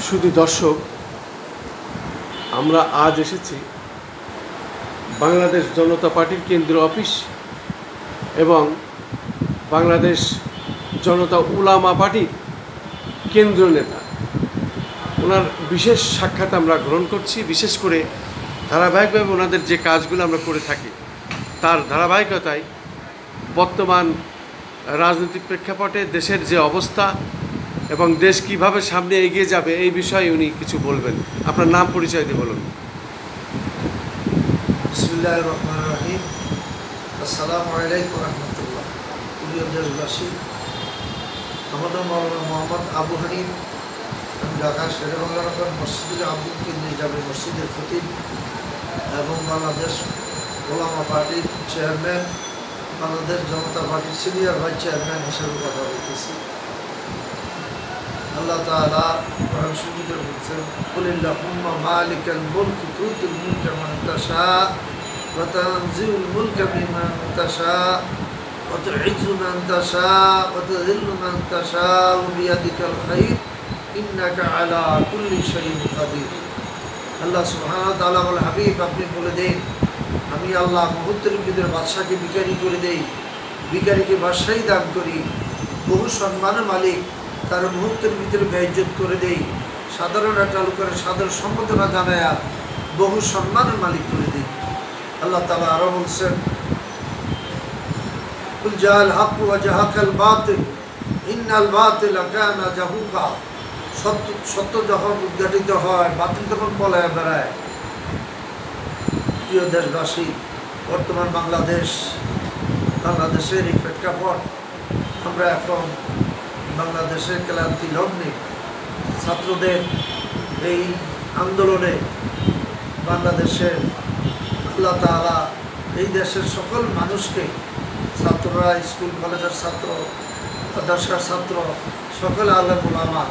শুধু দর্শক, আমরা আজ এসেছি বাংলাদেশ জনতা পার্টির কেন্দ্রীয় অফিস এবং বাংলাদেশ জনতা উলামা পার্টির কেন্দ্রীয় নেতা ওনার বিশেষ সাক্ষাৎ আমরা গ্রহণ করছি। বিশেষ করে ধারাবাহিকভাবে ওনাদের যে কাজগুলো আমরা করে থাকি তার ধারাবাহিকতায় বর্তমান রাজনৈতিক প্রেক্ষাপটে দেশের যে অবস্থা এবং দেশ কিভাবে সামনে এগিয়ে যাবে এই বিষয়ে উনি কিছু বলবেন। আপনার নাম পরিচয় দিয়ে বলুন। বিসমিল্লাহির রহমানির রহিম। আসসালামু আলাইকুম রহমতুল্লাহ। প্রিয় দেশবাসী, আমার নাম মাওলানা মোহাম্মদ আবু হানিফ। আমি ঢাকা শেরেবাংলা মসজিদুল আব্দুল কেন্দ্রীয় জামে মসজিদের খতিব এবং বাংলাদেশ ওলামা পার্টির চেয়ারম্যান, বাংলাদেশ জনতা পার্টির সিনিয়র ভাইস চেয়ারম্যান হিসেবে কথা বলতেছি। আল্লাহ তাআলা কোরআন শরীফে বলছেন, কুলিল্লাহুম্মা মালিকাল মুলকি তুতিল মুলকা মান তাশা ওয়া তানজিউল মুলকা মিম্মান তাশা ওয়া তু'ইজ্জু মান তাশা ওয়া তুযিল্লু মান তাশা বিয়াদিকাল খায়র ইন্নাকা আলা কুল্লি শাইইন কাদির। আল্লাহ সুবহানাহু ওয়া তাআলা বলেন, হাবিব আপনি বলে দেন, আমি আল্লাহ মুহূর্তের ভিতরে বাদশাকে ভিখারি করে দেই, ভিখারিকে বাদশাহী দান করি, বহু সম্মানের মালিক তার মুহূর্তের ভিতরে বেইজ্জত করে দেই, সাধারণরা চালু করে সাধারণ সম্বোধনা জানায়া বহু সম্মানের মালিক করে দেই। আল্লাহ তাআলা আরো বলছেন, কুল জাআল হক ওয়া জাহাকাল বাতিল ইন্নাল বাতিলা কানা জাহুকা। সত্য যখন উদ্ঘাটিত হয়, বাতিল তখন পলায় বেড়ায়। প্রিয় দেশবাসী, বর্তমান বাংলাদেশের এই প্রেক্ষাপট, আমরা এখন বাংলাদেশের ক্লান্তি লগ্নে ছাত্রদের এই আন্দোলনে বাংলাদেশের আল্লাহ তাআলা এই দেশের সকল মানুষকে, ছাত্ররা, স্কুল কলেজের ছাত্র, মাদ্রাসার ছাত্র, সকল আলেম ওলামা,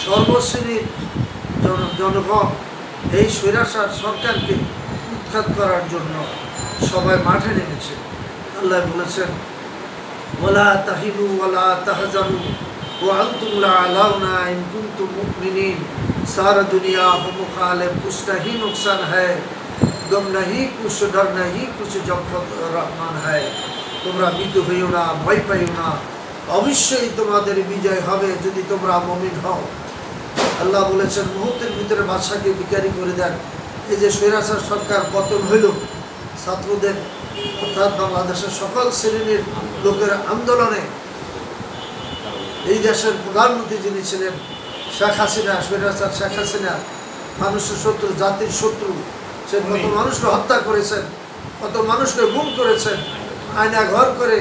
সর্বশ্রেণীর জনগণ এই স্বৈরাচার সরকারকে উৎখাত করার জন্য সবাই মাঠে নেমেছে। আল্লাহ বলেছেন, ওয়ালা তাহিনু ওয়ালা তাহজানু ওয়া আনতুম লা আলাউনা ইন কুনতুম মুমিনিন। সারা দুনিয়া হো মুখালিফ, কুছ नहीं नुकसान है, गम नहीं कुछ डर नहीं कुछ जब रहमान है। তোমরা ভীত হইও না, ভয় পাইও না, অবশ্যই তোমাদের বিজয় হবে যদি তোমরা মুমিন হও। আল্লাহ বলেছেন, মুহূর্তের ভিতরে বাদশাকে ভিখারি করে দেন। এই যে স্বৈরাচার সরকার পতন হইল, ছাত্রদের অর্থাৎ বাংলাদেশের সকল শ্রেণীর লোকের আন্দোলনে এই দেশের প্রধানমন্ত্রী যিনি ছিলেন শেখ হাসিনা, স্বৈরাচার শেখ হাসিনা, মানুষের শত্রু, জাতির শত্রু, সে কত মানুষকে হত্যা করেছেন, কত মানুষকে গুম করেছেন, আয়না ঘর করে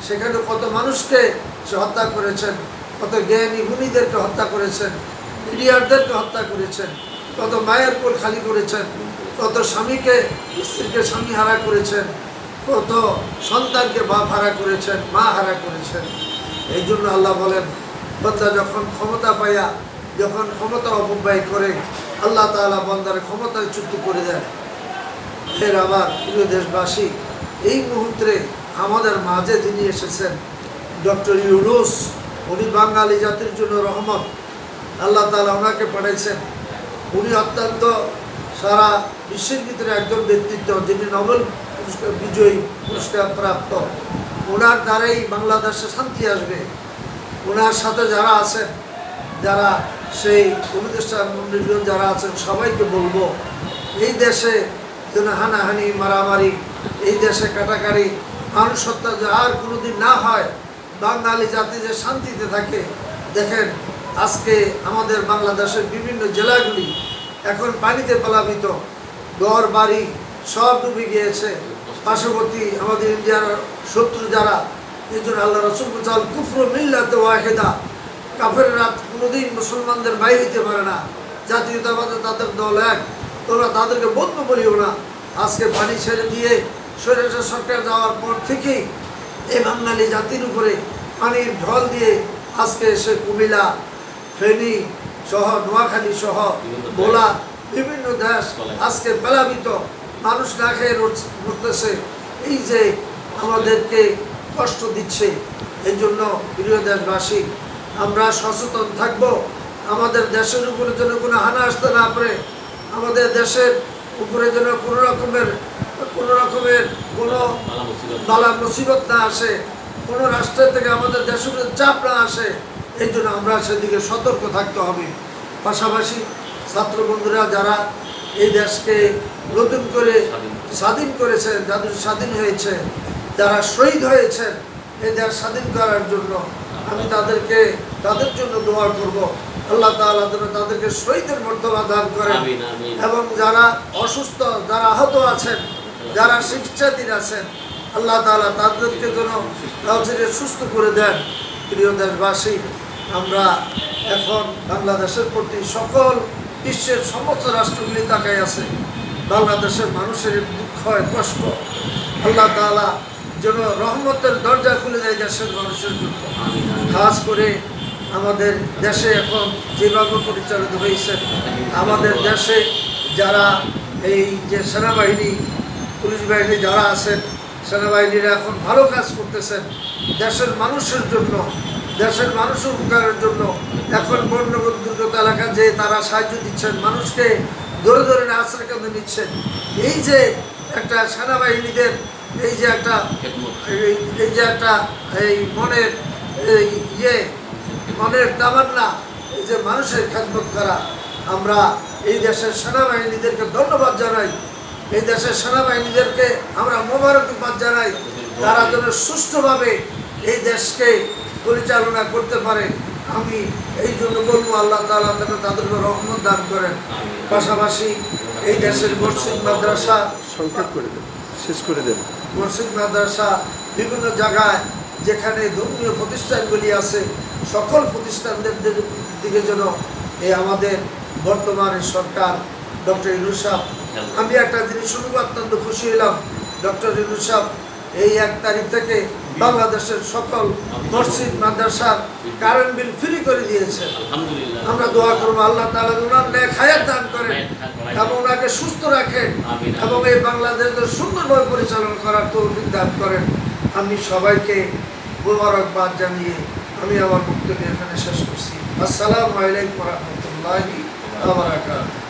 সেখানে কত মানুষকে সে হত্যা করেছেন, কত জ্ঞানী গুণীদেরকে হত্যা করেছেন, মিডিয়ারদেরকে হত্যা করেছেন, কত মায়ের কোল খালি করেছেন, কত স্বামীকে স্ত্রীকে স্বামী হারা করেছেন, কত সন্তানকে বাপ হারা করেছেন, মা হারা করেছেন। এই জন্য আল্লাহ বলেন, বান্দা যখন ক্ষমতা পাইয়া যখন ক্ষমতা অপব্যয় করে, আল্লাহ তাআলা বান্দার ক্ষমতায় চ্যুত করে দেন। ফের আমার প্রিয় দেশবাসী, এই মুহূর্তে আমাদের মাঝে যিনি এসেছেন ডক্টর ইউনূস, উনি বাঙালি জাতির জন্য রহমত। আল্লাহ তাআলা ওনাকে পাঠাইছেন। উনি অত্যন্ত সারা বিশ্বের ভিতরে একজন ব্যক্তিত্ব, যিনি নোবেল পুরস্কার বিজয়ী, পুরস্কার প্রাপ্ত। ওনার দ্বারাই বাংলাদেশে শান্তি আসবে। ওনার সাথে যারা আছেন, যারা সেই উপদেষ্টা মন্ডলীর যারা আছেন, সবাইকে বলবো, এই দেশে যেন হানাহানি, মারামারি, এই দেশে কাটাকাটি, মানুষ হত্যা আর কোনোদিন না হয়, বাঙালি জাতি যে শান্তিতে থাকে। দেখেন, আজকে আমাদের বাংলাদেশের বিভিন্ন জেলাগুলি এখন পানিতে প্লাবিত, ঘর বাড়ি সব ডুবে গিয়েছে। পার্শ্ববর্তী আমাদের ইন্ডিয়ার শত্রু যারা, এই জন্য আল্লাহ রাসূল বলেছেন, কুফরু মিল্লাত ওয়াহিদা, কাফেররা কোনোদিন মুসলমানদের বাইরে হইতে পারে না, জাতীয়তাবাদে তাদের দল এক, তোমরা তাদেরকে বন্ধ বলিও না। আজকে পানি ছেড়ে দিয়ে স্বৈরাচার সরকার যাওয়ার পর থেকেই এই বাঙালি জাতির উপরে পানির ঢল দিয়ে আজকে সে কুমিল্লা, ফেনী সহ, নোয়াখালী সহ, ভোলা, বিভিন্ন দেশ আজকে প্লাবিত, মানুষ না খেয়ে মরতেছে। এই যে আমাদেরকে কষ্ট দিচ্ছে, এই জন্য প্রিয় দেশবাসী, আমরা সচেতন থাকব। আমাদের দেশের উপরে যেন কোনো হানা আসতে না পারে, আমাদের দেশের উপরে যেন কোনো রকমের কোনো বালা মুসিবত না আসে, কোনো রাষ্ট্রের থেকে আমাদের দেশের উপরে চাপ না আসে, এই জন্য আমরা সেদিকে সতর্ক থাকতে হবে। পাশাপাশি ছাত্র বন্ধুরা যারা এই দেশকে নতুন করে স্বাধীন করেছেন, যাদের স্বাধীন হয়েছে, যারা শহীদ হয়েছেন এই দেশ স্বাধীন করার জন্য, আমি তাদের জন্য দোয়া করব। আল্লাহ তাআলা যেন তাদেরকে শহীদের মর্যাদা দান করেন এবং যারা অসুস্থ, যারা আহত আছেন, যারা চিকিৎসাধীন আছেন, আল্লাহ তাআলা তাদেরকে যেন তাড়াতাড়ি সুস্থ করে দেন। প্রিয় দেশবাসী, আমরা এখন বাংলাদেশের প্রতি সকল বিশ্বের সমস্ত রাষ্ট্রগুলি তাকাই আছে। বাংলাদেশের মানুষের দুঃখ কষ্ট আল্লাহ তাআলা যেন রহমতের দরজা খুলে দেয় দেশের মানুষের জন্য। খাস করে আমাদের দেশে এখন যেভাবে পরিচালিত হয়েছে, আমাদের দেশে যারা এই যে সেনাবাহিনী, পুলিশ বাহিনী যারা আছেন, সেনাবাহিনীরা এখন ভালো কাজ করতেছেন দেশের মানুষের জন্য, দেশের মানুষের উপকারের জন্য। এখন দুর্গত এলাকা যে তারা সাহায্য দিচ্ছেন, মানুষকে ধরে ধরে আশ্রয় কেন্দ্র নিচ্ছেন। এই যে একটা সেনাবাহিনীদের এই যে একটা মনের তামান্না, এই যে মানুষের খেদমত করা, আমরা এই দেশের সেনাবাহিনীদেরকে ধন্যবাদ জানাই। এই দেশের সেনাবাহিনীদেরকে আমরা মোবারকবাদ জানাই। তারা যেন সুষ্ঠুভাবে এই দেশকে পরিচালনা করতে পারে, আমি এই জন্য বলবো আল্লাহ তাআলা যেন তাদেরকে রহমত দান করেন। পাশাপাশি এই দেশের মসজিদ মাদ্রাসা সংক্ষেপ করে দেন, শেষ করে দেন। মসজিদ মাদ্রাসা বিভিন্ন জায়গায় যেখানে ধর্মীয় প্রতিষ্ঠানগুলি আছে, সকল প্রতিষ্ঠানদের দিকে যেন এই আমাদের বর্তমানের সরকার ডক্টর ইউনূস সাহেব, আমি একটা জিনিস শুনে অত্যন্ত খুশি হলাম, ডক্টর ইউনূস সাহেব এই 1 তারিখ থেকে বাংলাদেশের সকল মসজিদ মাদ্রাসার কারেন্ট বিল ফ্রি করে দিয়েছেন। আমরা দোয়া করবো আল্লাহ তাআলা ওনার নেক হায়াত দান করেন এবং ওনাকে সুস্থ রাখেন এবং এই বাংলাদেশের সুন্দরভাবে পরিচালনা করার তৌফিক দান করেন। আমি সবাইকে মোবারকবাদ জানিয়ে আমি আমার বক্তব্য এখানে শেষ করছি। আসসালামু আলাইকুম ওয়া রাহমাতুল্লাহি ওয়া বারাকাতুহু।